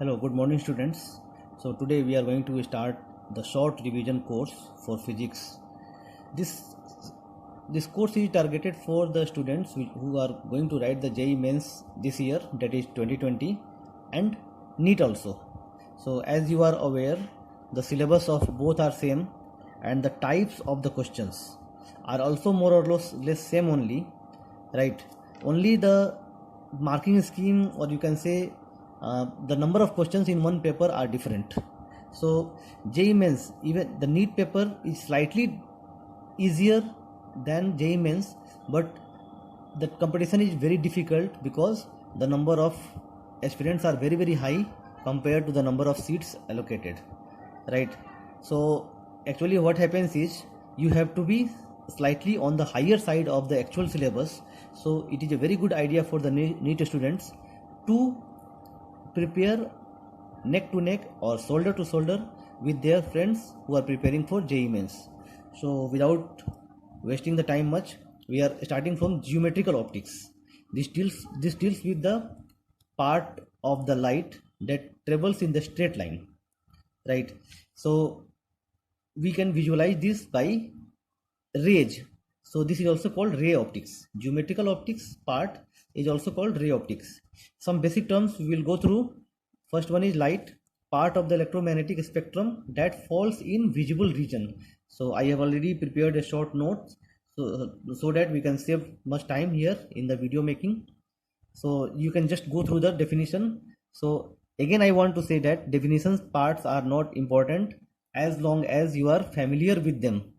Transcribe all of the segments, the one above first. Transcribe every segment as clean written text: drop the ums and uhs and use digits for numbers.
Hello, good morning students. So today we are going to start the short revision course for physics. This this course is targeted for the students who are going to write the JEE Mains this year, that is 2020, and NEET also. So as you are aware, the syllabus of both are same and the types of the questions are also more or less same only, right? Only the marking scheme, or you can say the number of questions in one paper are different. So JEE Mains, even the NEET paper is slightly easier than JEE Mains, but the competition is very difficult because the number of aspirants are very high compared to the number of seats allocated, right? So actually what happens is you have to be slightly on the higher side of the actual syllabus. So it is a very good idea for the NEET students to prepare neck to neck or shoulder to shoulder with their friends who are preparing for JEE Mains. So without wasting the time much, we are starting from geometrical optics. This deals with the part of the light that travels in the straight line, right? So we can visualize this by rays. So this is also called ray optics. Geometrical optics part is also called ray optics. Some basic terms we will go through. First one is light, part of the electromagnetic spectrum that falls in visible region. So I have already prepared a short note so that we can save much time here in the video making. So you can just go through the definition. So again I want to say that definitions parts are not important as long as you are familiar with them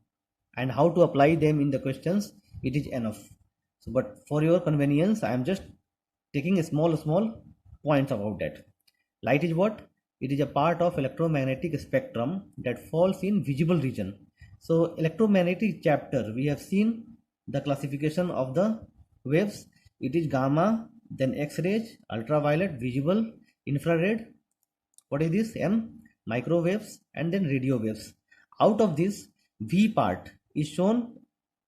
and how to apply them in the questions, it is enough. So but for your convenience I am just taking a small points about that. Light is what? It is a part of electromagnetic spectrum that falls in visible region. So electromagnetic chapter, we have seen the classification of the waves. It is gamma, then X-rays, ultraviolet, visible, infrared. What is this? M, microwaves, and then radio waves. Out of this, V part is shown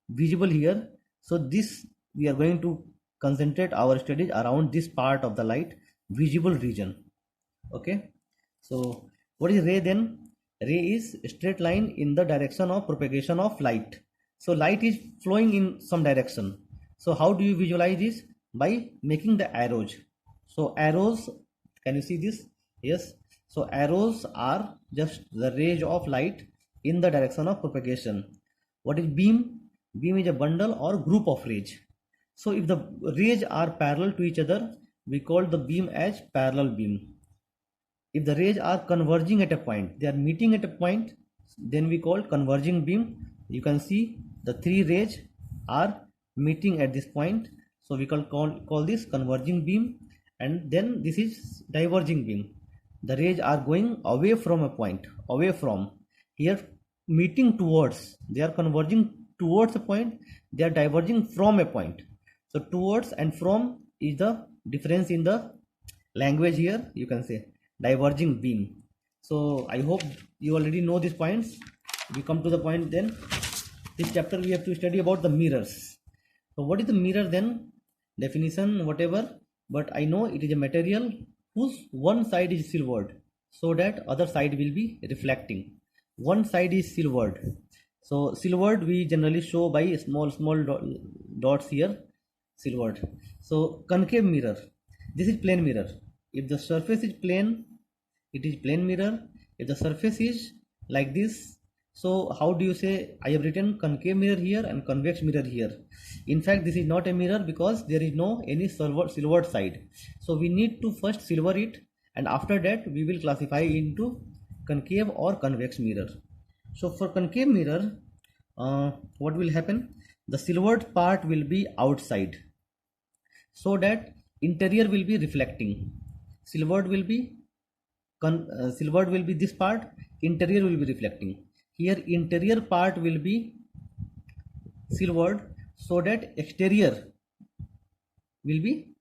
visible here. So this we are going to concentrate our studies around this part of the light, visible region. Okay. So what is ray then? Ray is a straight line in the direction of propagation of light. So light is flowing in some direction. So how do you visualize this? By making the arrows. So arrows, can you see this? Yes. So arrows are just the rays of light in the direction of propagation. What is beam? Beam is a bundle or group of rays. So if the rays are parallel to each other, we call the beam as parallel beam. If the rays are converging at a point, they are meeting at a point, then we call converging beam. You can see the three rays are meeting at this point, so we call this converging beam. And then this is diverging beam. The rays are going away from a point, away from, here meeting towards, they are converging towards a point, they are diverging from a point. So towards and from is the difference in the language here, you can say diverging beam. So I hope you already know these points. We come to the point then. This chapter we have to study about the mirrors. So what is the mirror then? Definition, whatever. But I know it is a material whose one side is silvered, so that other side will be reflecting. One side is silvered. So silvered we generally show by small dots here. Silvered. So concave mirror. This is plane mirror. If the surface is plane, it is plane mirror. If the surface is like this, so how do you say? I have written concave mirror here and convex mirror here. In fact, this is not a mirror because there is no any silvered side. So we need to first silver it, and after that we will classify into concave or convex mirror. So for concave mirror, what will happen? The silvered part will be outside, so that interior will be reflecting. Silvered will be this part, interior will be reflecting. Here interior part will be silvered, so that exterior will be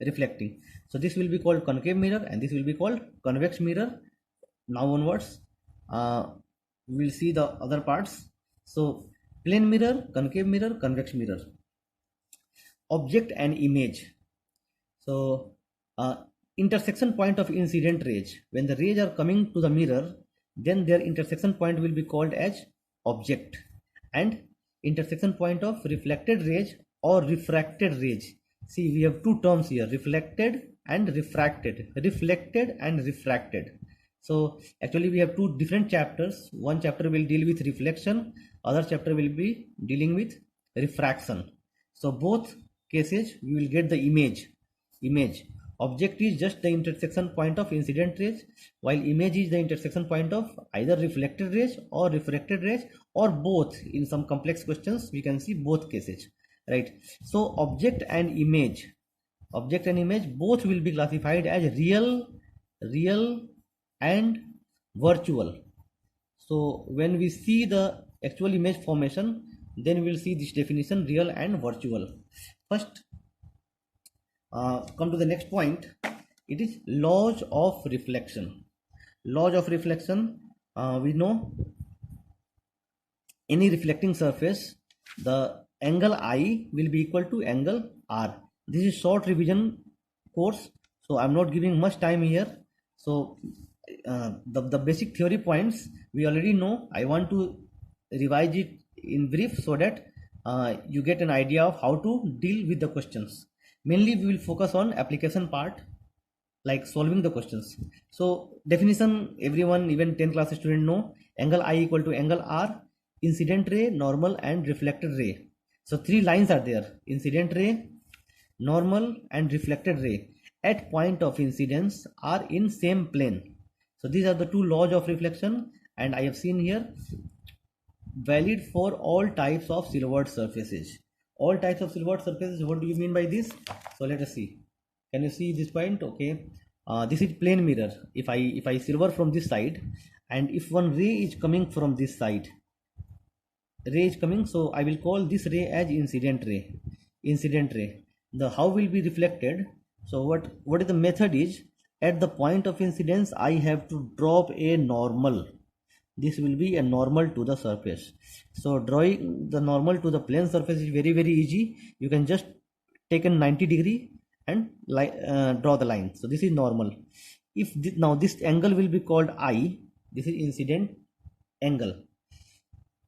reflecting. So this will be called concave mirror and this will be called convex mirror. Now onwards we will see the other parts. So plane mirror, concave mirror, convex mirror. Object and image. So intersection point of incident rays. When the rays are coming to the mirror, then their intersection point will be called as object, and intersection point of reflected rays or refracted rays. See, we have two terms here, reflected and refracted. Reflected and refracted. So actually we have two different chapters. One chapter will deal with reflection, other chapter will be dealing with refraction. So both cases we will get the image. Object is just the intersection point of incident rays, while image is the intersection point of either reflected rays or refracted rays, or both. In some complex questions we can see both cases, right? So object and image both will be classified as real and virtual. So when we see the actual image formation, then we will see this definition, real and virtual. First, come to the next point. It is laws of reflection. Laws of reflection, we know any reflecting surface, the angle I will be equal to angle R. This is short revision course, so I'm not giving much time here. So the basic theory points we already know. I want to revise it in brief so that you get an idea of how to deal with the questions. Mainly we will focus on application part, like solving the questions. So definition, everyone, even 10th class student know. Angle I equal to angle R, incident ray, normal and reflected ray. So three lines are there: incident ray, normal and reflected ray at point of incidence are in same plane. So these are the two laws of reflection, and I have seen here valid for all types of silvered surfaces. All types of silvered surfaces, what do you mean by this? So let us see. Can you see this point? Okay, this is plane mirror. If I silver from this side, and if one ray is coming from this side, so I will call this ray as incident ray. The how will be reflected? So what is the method is, at the point of incidence I have to drop a normal. This will be a normal to the surface. So drawing the normal to the plane surface is very easy. You can just take a 90-degree and draw the line. So this is normal. If now this angle will be called I, this is incident angle.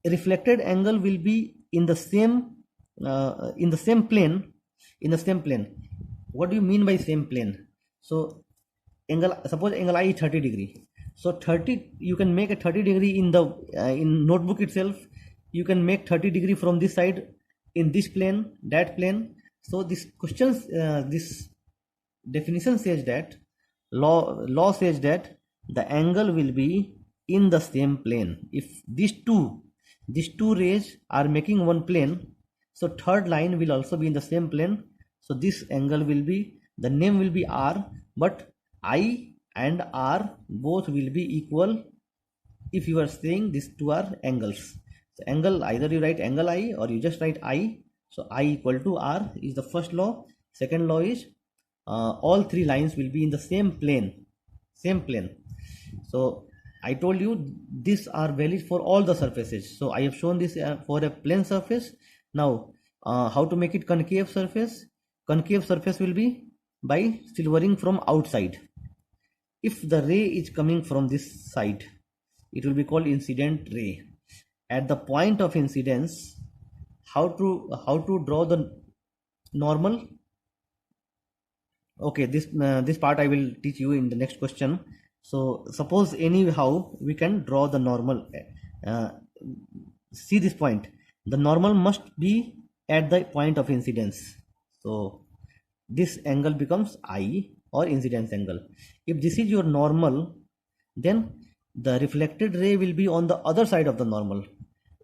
A reflected angle will be in the same plane. What do you mean by same plane? So suppose angle I is 30-degree. So 30, you can make a 30-degree in the in notebook itself. You can make 30-degree from this side, in this plane, that plane. So this questions, this definition says that, law says that the angle will be in the same plane. If these two rays are making one plane, so third line will also be in the same plane. So this angle will be, the name will be R, but I and R both will be equal if you are saying these two are angles. So angle, either you write angle I or you just write I. So I equal to R is the first law. Second law is all three lines will be in the same plane. So I told you these are valid for all the surfaces. So I have shown this for a plane surface. Now how to make it concave surface? Concave surface will be by silvering from outside. If the ray is coming from this side, it will be called incident ray. At the point of incidence, how to draw the normal? Okay, this part I will teach you in the next question. So suppose anyhow we can draw the normal. See this point, the normal must be at the point of incidence. So this angle becomes I, or incidence angle. If this is your normal, then the reflected ray will be on the other side of the normal.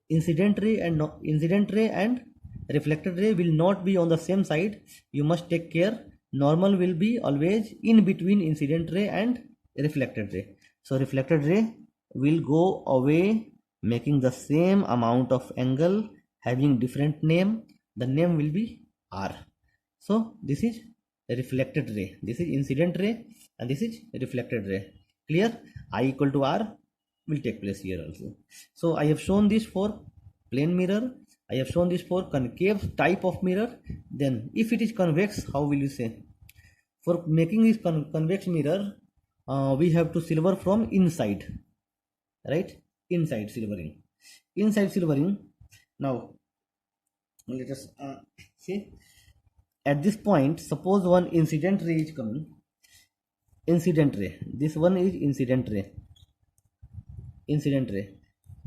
Incident ray and reflected ray will not be on the same side. You must take care. Normal will be always in between incident ray and reflected ray. So reflected ray will go away, making the same amount of angle, having different name. The name will be R. So this is a reflected ray, this is incident ray, and this is reflected ray. Clear? I equal to R will take place here also. So I have shown this for plane mirror, I have shown this for concave type of mirror. Then if it is convex, how will you say? For making this convex mirror, we have to silver from inside, right? Inside silvering. Now let us see. At this point, suppose one incident ray is coming. Incident ray. This one is incident ray. Incident ray.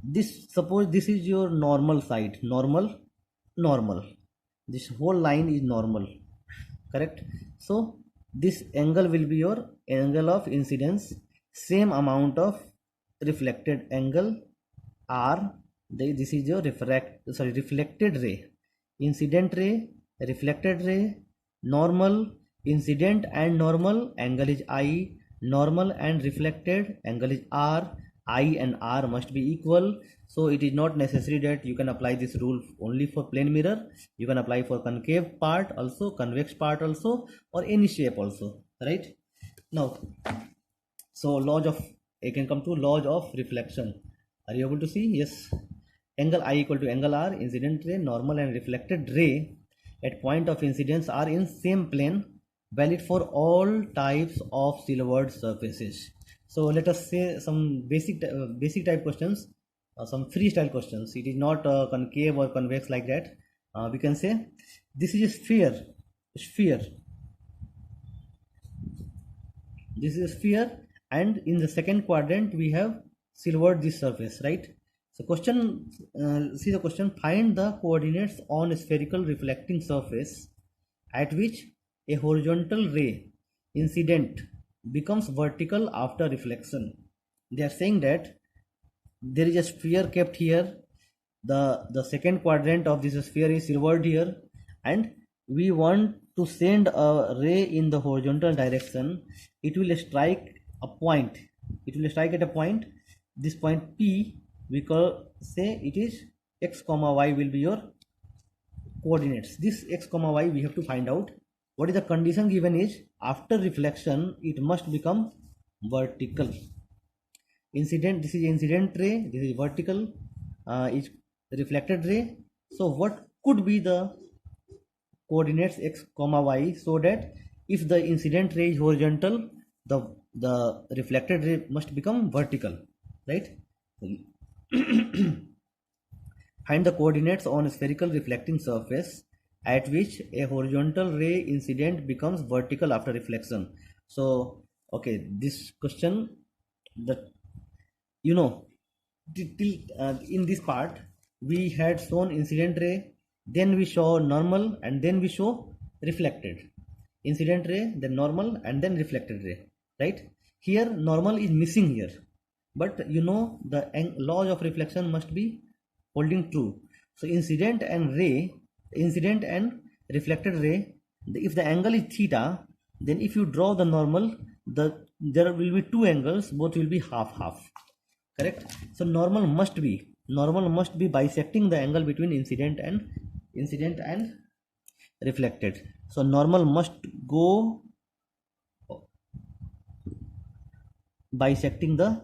This, suppose this is your normal side. Normal. This whole line is normal. Correct. So this angle will be your angle of incidence. Same amount of reflected angle R. This is your reflected ray. Incident ray, reflected ray, normal, incident and normal, angle is I, normal and reflected, angle is R. I and R must be equal. So it is not necessary that you can apply this rule only for plane mirror. You can apply for concave part also, convex part also, or any shape also, right? Now, so I can come to laws of reflection. Are you able to see? Yes. Angle I equal to angle R, incident ray, normal and reflected ray at point of incidence are in same plane, valid for all types of silvered surfaces. So let us say some basic type questions, some freestyle questions. It is not concave or convex like that. We can say this is a sphere. This is a sphere, and in the second quadrant we have silvered this surface, right? So question, see the question, find the coordinates on a spherical reflecting surface at which a horizontal ray incident becomes vertical after reflection. They are saying that there is a sphere kept here, the second quadrant of this sphere is silvered here, and we want to send a ray in the horizontal direction. It will strike a point, at a point, this point P, we call, say it is x comma y will be your coordinates. This x comma y we have to find out. What is the condition given is after reflection it must become vertical. Incident, this is incident ray, this is vertical, is reflected ray. So what could be the coordinates x comma y, so that if the incident ray is horizontal, the reflected ray must become vertical, right? Find the coordinates on a spherical reflecting surface at which a horizontal ray incident becomes vertical after reflection. So okay, this question, that you know, in this part we had shown incident ray, then we show normal, and then we show reflected. Incident ray, then normal, and then reflected ray, right? Here normal is missing here, but you know the laws of reflection must be holding true. So incident and reflected ray, if the angle is theta, then if you draw the normal, there will be two angles, both will be half, correct? So normal must be bisecting the angle between incident and reflected. So normal must go bisecting the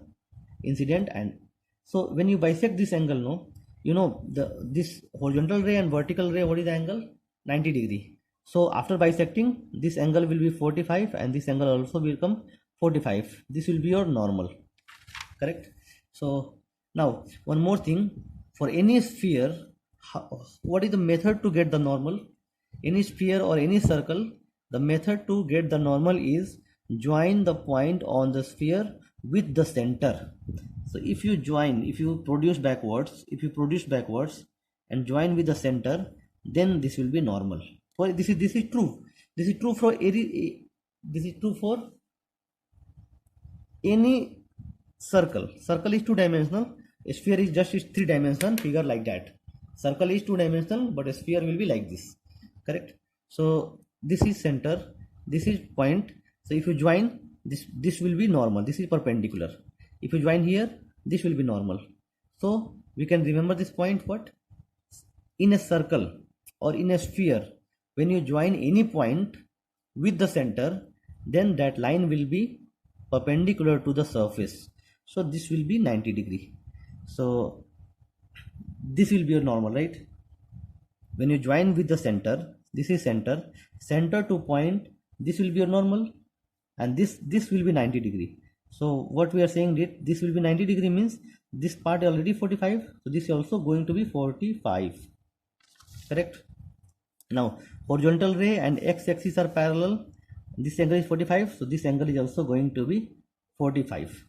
incident, and so when you bisect this angle, no, you know this horizontal ray and vertical ray, what is the angle? 90 degree. So after bisecting, this angle will be 45 and this angle also will become 45. This will be your normal, correct? So now one more thing, for any sphere, what is the method to get the normal? Any sphere or any circle, the method to get the normal is join the point on the sphere with the center. So if you produce backwards and join with the center, then this will be normal. For this is true. This is true for any circle. Circle is two dimensional. A sphere is just three dimensional figure like that. Circle is two dimensional, but a sphere will be like this, correct? So this is center, this is point. So if you join this will be normal. This is perpendicular. If you join here, this will be normal. So we can remember this point, what? In a circle or in a sphere, when you join any point with the center, then that line will be perpendicular to the surface. So this will be 90 degree. So this will be your normal, right? When you join with the center, this is center to point this will be your normal, and this will be 90 degree. So what we are saying that this will be 90 degree means this part already 45, so this is also going to be 45, correct? Now horizontal ray and x-axis are parallel, this angle is 45, so this angle is also going to be 45,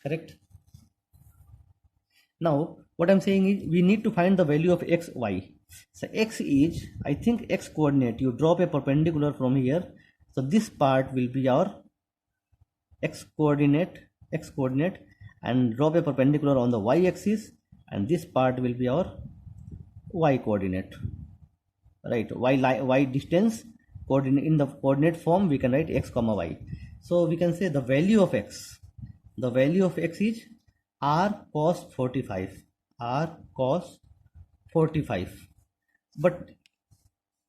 correct? Now what I'm saying is we need to find the value of x, y. So x is, I think x coordinate, you drop a perpendicular from here, so this part will be our x coordinate, and drop a perpendicular on the y axis, and this part will be our y coordinate, right? Y distance coordinate, in the coordinate form we can write x comma y. So we can say the value of x is r cos 45, r cos 45. But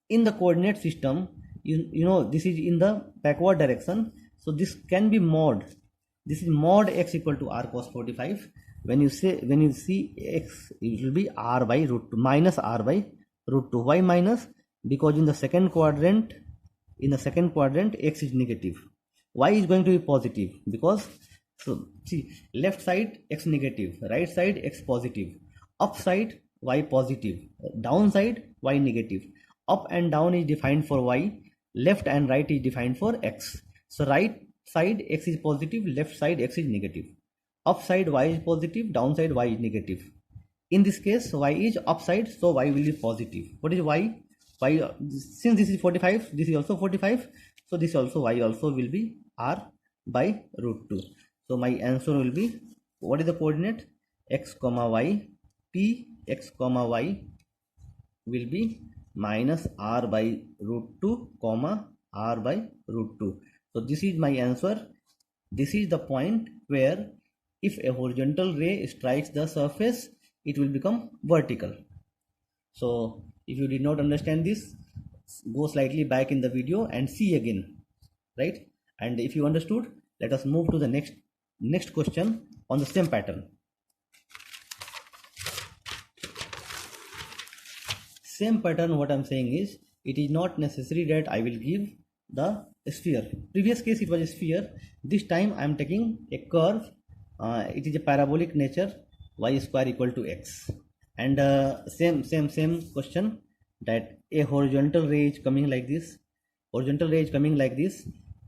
in the coordinate system, you know this is in the backward direction, so this can be mod, this is mod x equal to r cos 45. When you see x, it will be r by root 2 minus r by root 2. Why minus? Because in the second quadrant x is negative, y is going to be positive, because so see, left side x negative, right side x positive, upside y positive, downside y negative. Up and down is defined for y, left and right is defined for x. So right side x is positive, left side x is negative, upside y is positive, downside y is negative. In this case y is upside, so y will be positive. What is y? Since this is 45, this is also 45, so this also y also will be r by root 2. So my answer will be, what is the coordinate? X comma y, p x comma y will be minus r by root 2 comma r by root 2. So this is my answer. This is the point where if a horizontal ray strikes the surface, it will become vertical. So if you did not understand this, go slightly back in the video and see again, right? And if you understood, let us move to the next question on the same pattern. Same pattern, what I'm saying is, it is not necessary that I will give the sphere. Previous case it was a sphere, this time I am taking a curve, it is a parabolic nature, y square equal to x. And same question, that a horizontal ray is coming like this,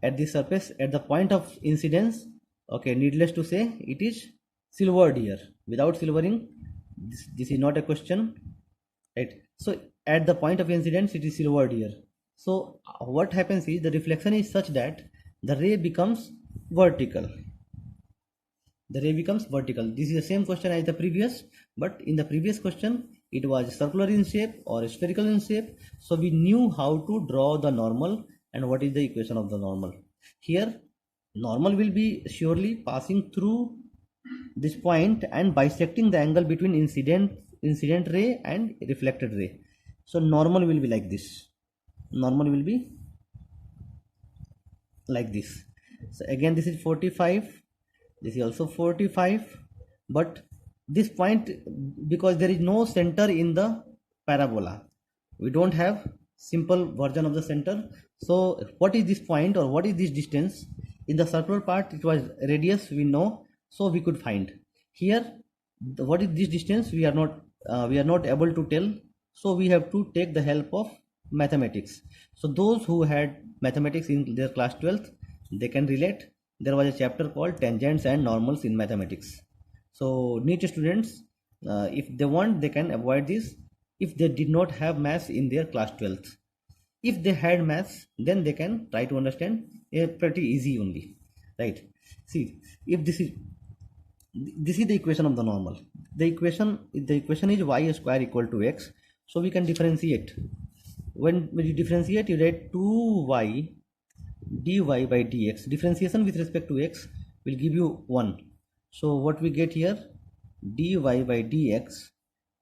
at the surface, at the point of incidence. Okay, needless to say, it is silvered here. Without silvering, this is not a question, right? So at the point of incidence, it is silvered here. So what happens is, the reflection is such that the ray becomes vertical. This is the same question as the previous, but in the previous question it was circular in shape or spherical in shape, so we knew how to draw the normal and what is the equation of the normal. Here normal will be surely passing through this point and bisecting the angle between incident ray and reflected ray. So normal will be like this. So again, this is 45, this is also 45, but this point, because there is no center in the parabola, we don't have simple version of the center. So what is this point, or what is this distance? In the circular part it was radius, we know, so we could find. Here what is this distance, we are not able to tell, so we have to take the help of mathematics. So those who had mathematics in their class 12th, they can relate. There was a chapter called tangents and normals in mathematics. So NEET students, if they want, they can avoid this if they did not have maths in their class 12th. If they had maths, then they can try to understand, pretty easy only, right? See, if this is the equation of the normal. The equation is y square equal to x. So we can differentiate. When you differentiate, you write 2y dy by dx. Differentiation with respect to x will give you 1. So what we get here, dy by dx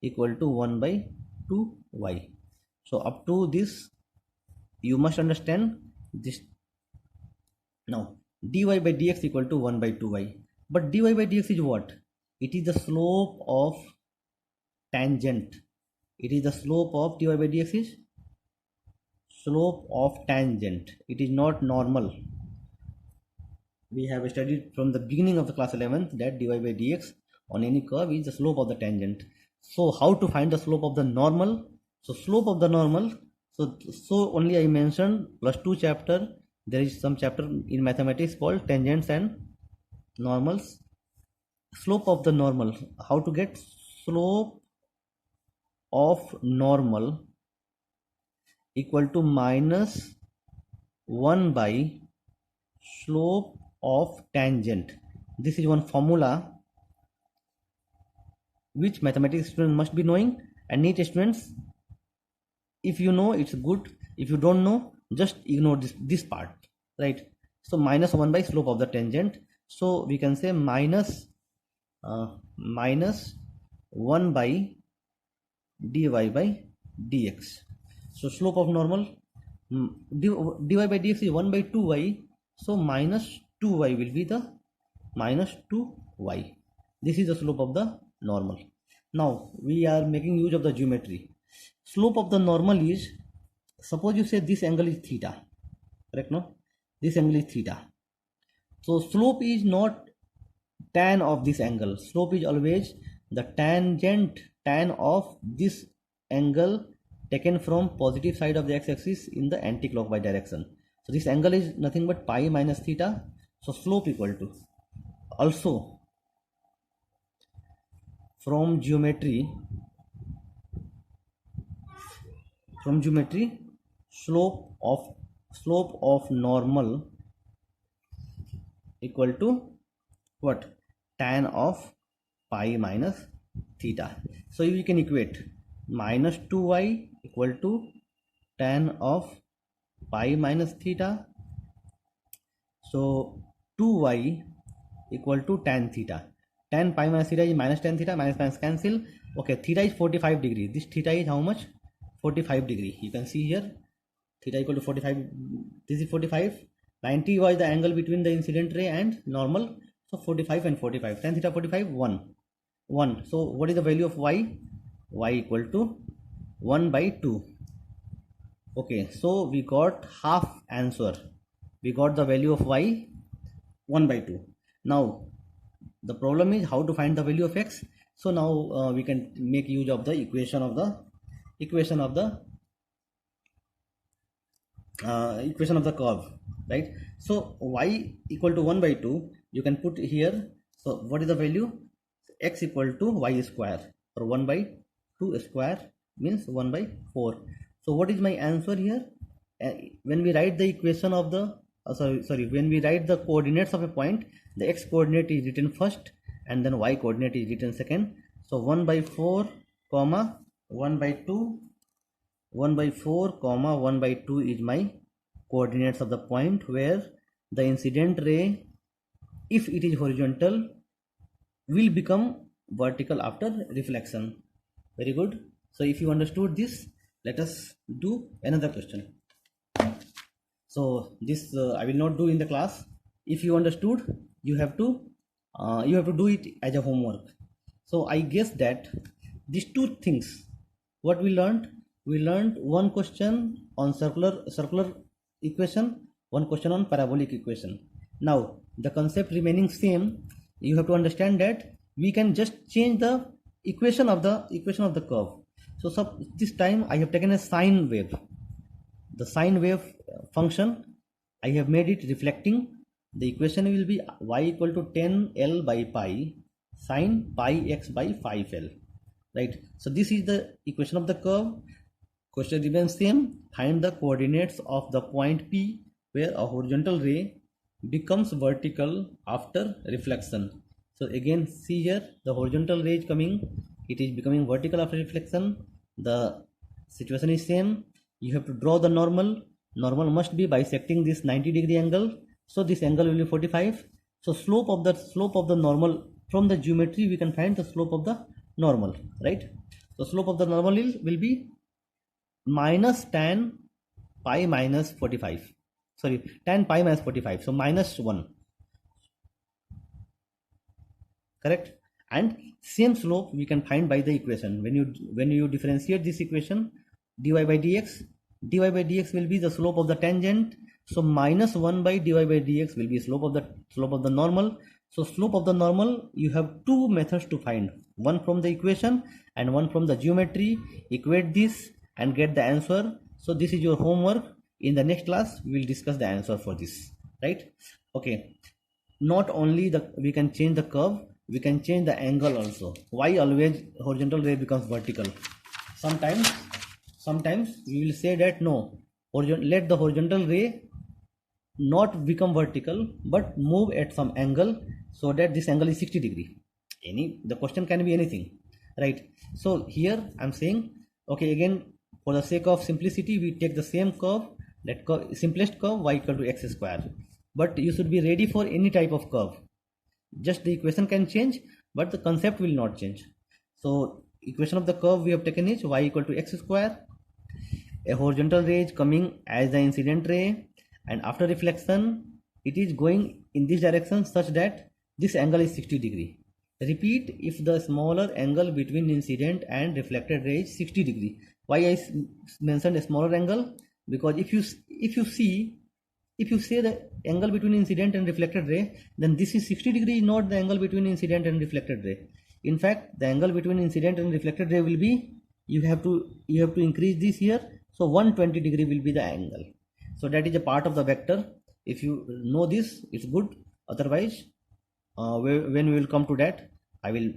equal to 1 by 2y. So up to this you must understand this. Now dy by dx equal to 1 by 2y, but dy by dx is what? It is the slope of tangent. It is the slope of dy by dx is slope of tangent. It is not normal. We have studied from the beginning of the class 11th that dy by dx on any curve is the slope of the tangent. So how to find the slope of the normal? So slope of the normal, so only I mentioned plus 2 chapter. There is some chapter in mathematics called tangents and normals. Slope of the normal, how to get slope of normal equal to minus 1 by slope of tangent. This is one formula which mathematics students must be knowing, and NEET students, if you know it's good, if you don't know just ignore this part, right? So minus 1 by slope of the tangent, so we can say minus 1 by dy by dx. So slope of normal, dy by dx is 1 by 2y, so minus 2y will be the minus 2y. This is the slope of the normal. Now we are making use of the geometry. Slope of the normal is, suppose you say this angle is theta, correct? No, this angle is theta. So slope is not tan of this angle. Slope is always the tangent tan of this angle taken from positive side of the x-axis in the anti-clockwise direction. So this angle is nothing but pi minus theta. So slope equal to, also from geometry, slope of normal equal to what? Tan of pi minus theta. So you can equate minus 2y equal to tan of pi minus theta. So 2y equal to tan theta. Tan pi minus theta is minus tan theta, minus minus cancel. Okay, theta is 45 degree. This theta is how much? 45 degree. You can see here theta equal to 45. This is 45. 90 was the angle between the incident ray and normal. So 45 and 45. Tan theta 45, 1. So what is the value of y? Y equal to 1 by 2. Okay, so we got half answer. We got the value of y 1 by 2. Now the problem is how to find the value of x. So now we can make use of the equation of the curve, right? So y equal to 1 by 2, you can put here. So what is the value? X equal to y square, or 1 by 2 square means 1 by 4. So what is my answer here? When we write the equation of the when we write the coordinates of a point, the x coordinate is written first and then y coordinate is written second. So 1 by 4 comma 1 by 2, 1 by 4 comma 1 by 2 is my coordinates of the point where the incident ray, if it is horizontal, will become vertical after reflection. Very good. So if you understood this, let us do another question. So this I will not do in the class. If you understood, you have to do it as a homework. So I guess that these two things, what we learned one question on circular equation, one question on parabolic equation. Now the concept remaining same. You have to understand that we can just change the equation of the curve. So this time I have taken a sine wave. The sine wave function, I have made it reflecting. The equation will be y equal to 10l by pi sine pi x by 5l, right? So this is the equation of the curve. Question remains same. Find the coordinates of the point P where a horizontal ray becomes vertical after reflection. So again, see here, the horizontal ray is coming, it is becoming vertical after reflection. The situation is same. You have to draw the normal. Normal must be bisecting this 90 degree angle. So this angle will be 45. So slope of the normal, from the geometry we can find the slope of the normal, right? So slope of the normal will be minus tan pi minus 45. Sorry, tan pi minus 45. So minus 1. Correct? And same slope we can find by the equation. When you differentiate this equation, dy by dx, dy by dx will be the slope of the tangent. So minus 1 by dy by dx will be slope of the normal. So slope of the normal, you have two methods to find, one from the equation and one from the geometry. Equate this and get the answer. So this is your homework. In the next class we will discuss the answer for this, right? Okay, not only we can change the curve, we can change the angle also. Why always horizontal ray becomes vertical? Sometimes we will say that no, let the horizontal ray not become vertical but move at some angle, so that this angle is 60 degree. The question can be anything, right? So here I'm saying, okay, again for the sake of simplicity we take the same curve, that curve, simplest curve, y equal to x square. But you should be ready for any type of curve. Just the equation can change but the concept will not change. So equation of the curve we have taken is y equal to x square. A horizontal ray is coming as the incident ray, and after reflection it is going in this direction such that this angle is 60 degree. Repeat, if the smaller angle between incident and reflected ray is 60 degree. Why I mentioned a smaller angle? Because if you say the angle between incident and reflected ray, then this is 60 degree, not the angle between incident and reflected ray. In fact, the angle between incident and reflected ray will be, you have to increase this here, so 120 degree will be the angle. So that is a part of the vector. If you know this, it's good. Otherwise, when we will come to that, I will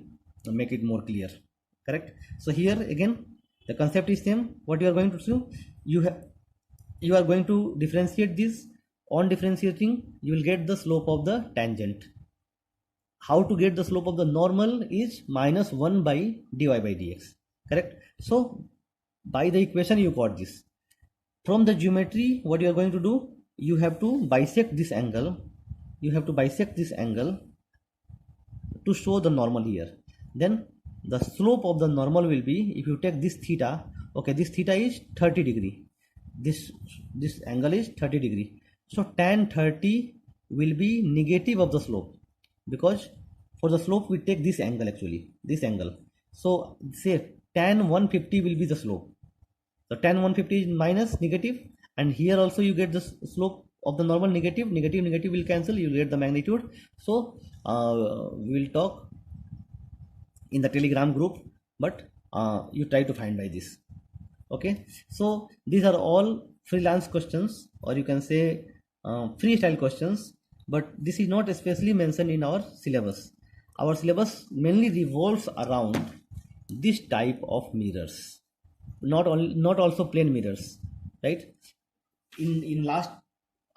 make it more clear. Correct? So here again, the concept is same. What you are going to do, you are going to differentiate this. On differentiating, you will get the slope of the tangent. How to get the slope of the normal is minus 1 by dy by dx. Correct? So by the equation you got this. From the geometry, what you are going to do, you have to bisect this angle. You have to bisect this angle to show the normal here. Then the slope of the normal will be, if you take this theta, okay, this theta is 30 degree. This angle is 30 degree. So tan 30 will be negative of the slope, because for the slope we take this angle, actually this angle. So say tan 150 will be the slope. So tan 150 is minus, negative, and here also you get the slope of the normal, negative will cancel, you will get the magnitude. So we will talk in the Telegram group, but you try to find by this. Okay, so these are all freelance questions, or you can say freestyle questions, but this is not especially mentioned in our syllabus. Our syllabus mainly revolves around this type of mirrors, not also plane mirrors, right? In last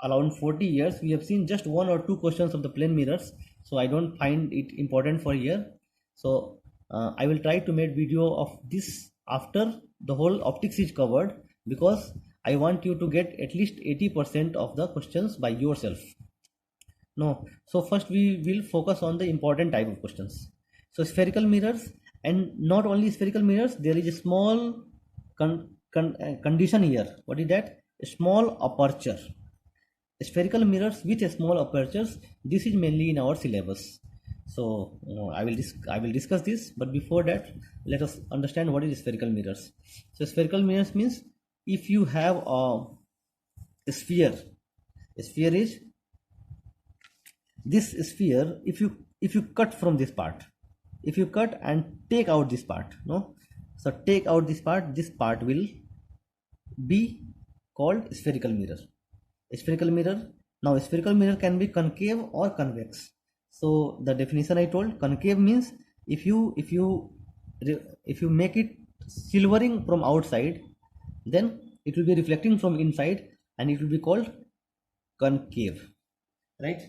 around 40 years we have seen just 1 or 2 questions of the plane mirrors, so I don't find it important for here. So I will try to make video of this after the whole optics is covered, because I want you to get at least 80% of the questions by yourself. No, so first we will focus on the important type of questions. So spherical mirrors, and not only spherical mirrors, there is a small condition here. What is that? A small aperture. Spherical mirrors with a small apertures, this is mainly in our syllabus. So I will discuss this, but before that let us understand what is spherical mirrors. So spherical mirrors means, if you have a sphere is this sphere, if you cut from this part, if you cut and take out this part, no, so take out this part will be called spherical mirror. Now a spherical mirror can be concave or convex. So the definition I told, concave means if you make it silvering from outside, then it will be reflecting from inside and it will be called concave, right?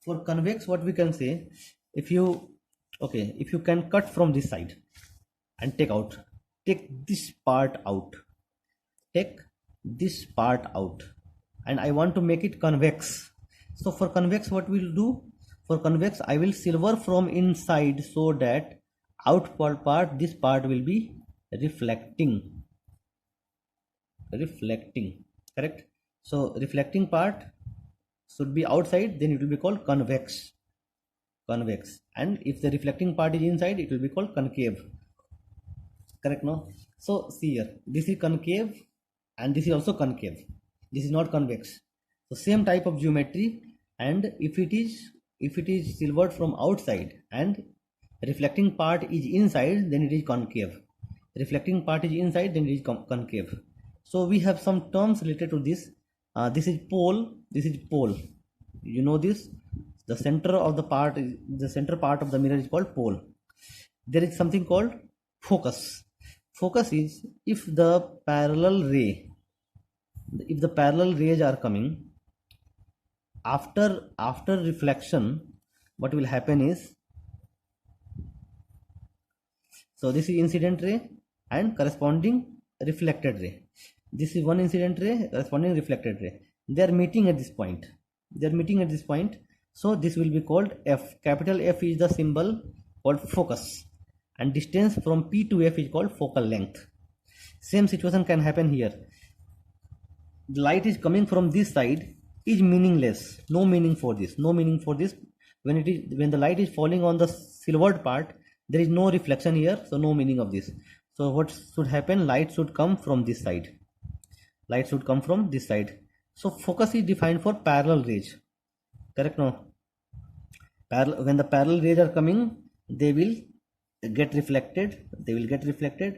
For convex, what we can say, if you can cut from this side and take this part out, and I want to make it convex. So for convex, what we'll do, for convex I will silver from inside, so that outward part, this part will be reflecting, correct? So reflecting part should be outside, then it will be called convex, and if the reflecting part is inside, it will be called concave, correct? No, so see here, this is concave and this is also concave. This is not convex. So same type of geometry, and if it is silvered from outside and reflecting part is inside, then it is concave. Reflecting part is inside, then it is concave. So we have some terms related to this. This is pole. This is pole. You know this. The center of the part is the center part of the mirror is called pole. There is something called focus. Focus is if the parallel rays are coming after reflection, what will happen is, so this is incident ray and corresponding reflected ray. This is one incident ray, corresponding reflected ray. They are meeting at this point. So this will be called F. Capital F is the symbol called focus, and distance from P to F is called focal length. Same situation can happen here. The light is coming from this side is meaningless. No meaning for this. When the light is falling on the silvered part, there is no reflection here, so no meaning of this. So what should happen? Light should come from this side. So focus is defined for parallel rays. Correct? No. When the parallel rays are coming, they will get reflected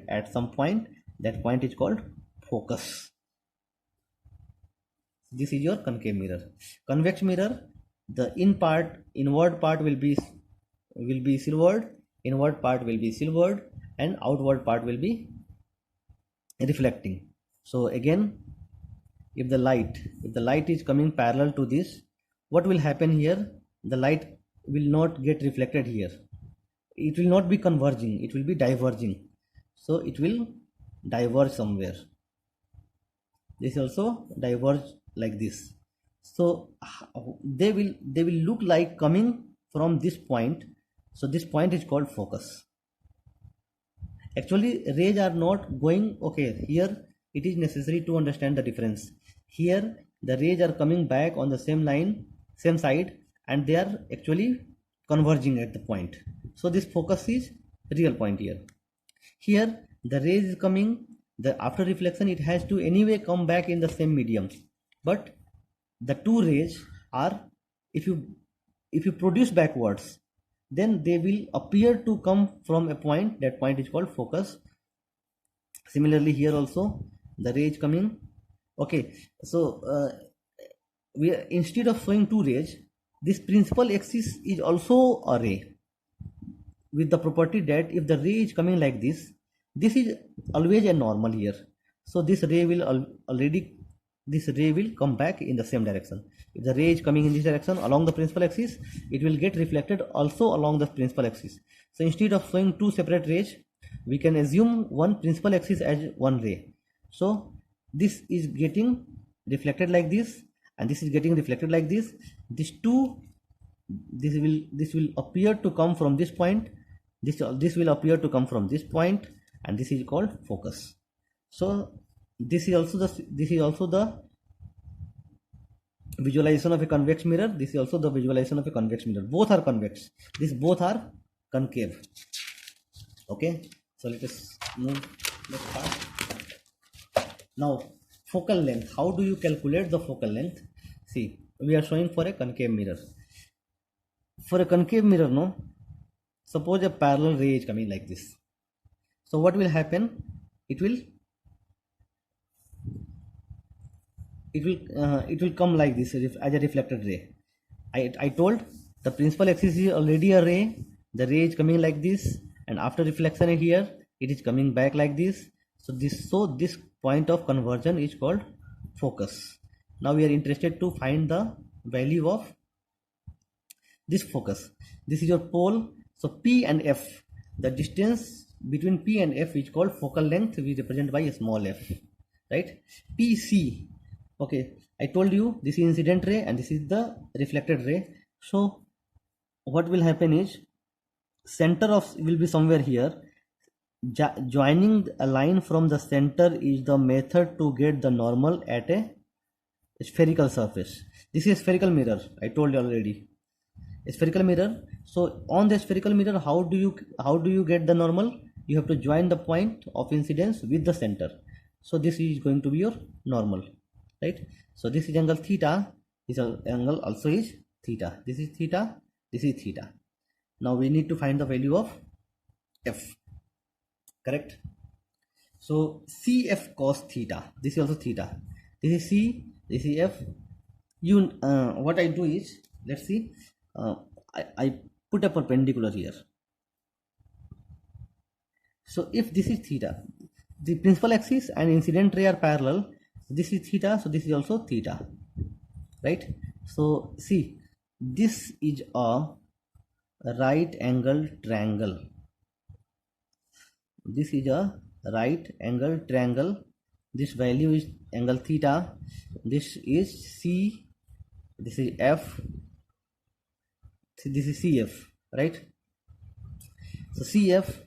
at some point. That point is called focus. This is your concave mirror. Convex mirror, the inward part will be silvered, inward part will be silvered, and outward part will be reflecting. So again, if the light is coming parallel to this, what will happen here? The light will not get reflected here. It will not be converging, it will be diverging. So it will diverge somewhere. This also diverge like this. So they will look like coming from this point. So this point is called focus. Actually rays are not going, okay, here it is necessary to understand the difference. Here the rays are coming back on the same line, same side, and they are actually converging at the point. So this focus is real point here. Here the rays is coming, after reflection it has to anyway come back in the same medium. But the two rays are, if you produce backwards, then they will appear to come from a point. That point is called focus. Similarly here also the rays coming. Okay, so we instead of showing two rays, this principal axis is also a ray, with the property that if the ray is coming like this is always a normal here. So this ray will come back in the same direction. If the ray is coming in this direction along the principal axis, it will get reflected also along the principal axis. So instead of showing two separate rays, we can assume one principal axis as one ray. So this is getting reflected like this, and this is getting reflected like this. This will appear to come from this point. This will appear to come from this point, and this is called focus. So this is also the visualization of a convex mirror. This is also the visualization of a convex mirror. Both are convex. Both are concave. Okay, so let us move next part. Now focal length. How do you calculate the focal length? See, we are showing for a concave mirror. For a concave mirror, no, suppose a parallel ray is coming like this. So what will happen? It will come like this as a reflected ray. I told the principal axis is already a ray. The ray is coming like this, and after reflection here, it is coming back like this. So this point of conversion is called focus. Now we are interested to find the value of this focus. This is your pole. So P and F, the distance between P and F is called focal length. We represent by a small f, right? PC. Okay, I told you this is incident ray and this is the reflected ray. So what will happen is, center of will be somewhere here. Joining a line from the center is the method to get the normal at a spherical surface. This is a spherical mirror. I told you already. A spherical mirror. So on the spherical mirror, how do you get the normal? You have to join the point of incidence with the center. So this is going to be your normal, right? So this is angle theta, this angle also is theta, this is theta, this is theta. Now we need to find the value of f, correct? So CF cos theta, this is also theta, this is C, this is F. You what I do is, let's see, I put a perpendicular here. So if this is theta, the principal axis and incident ray are parallel, this is theta, so this is also theta, right? So see, this is a right angle triangle, this is a right angle triangle, this value is angle theta, this is C, this is F, this is CF, right? So CF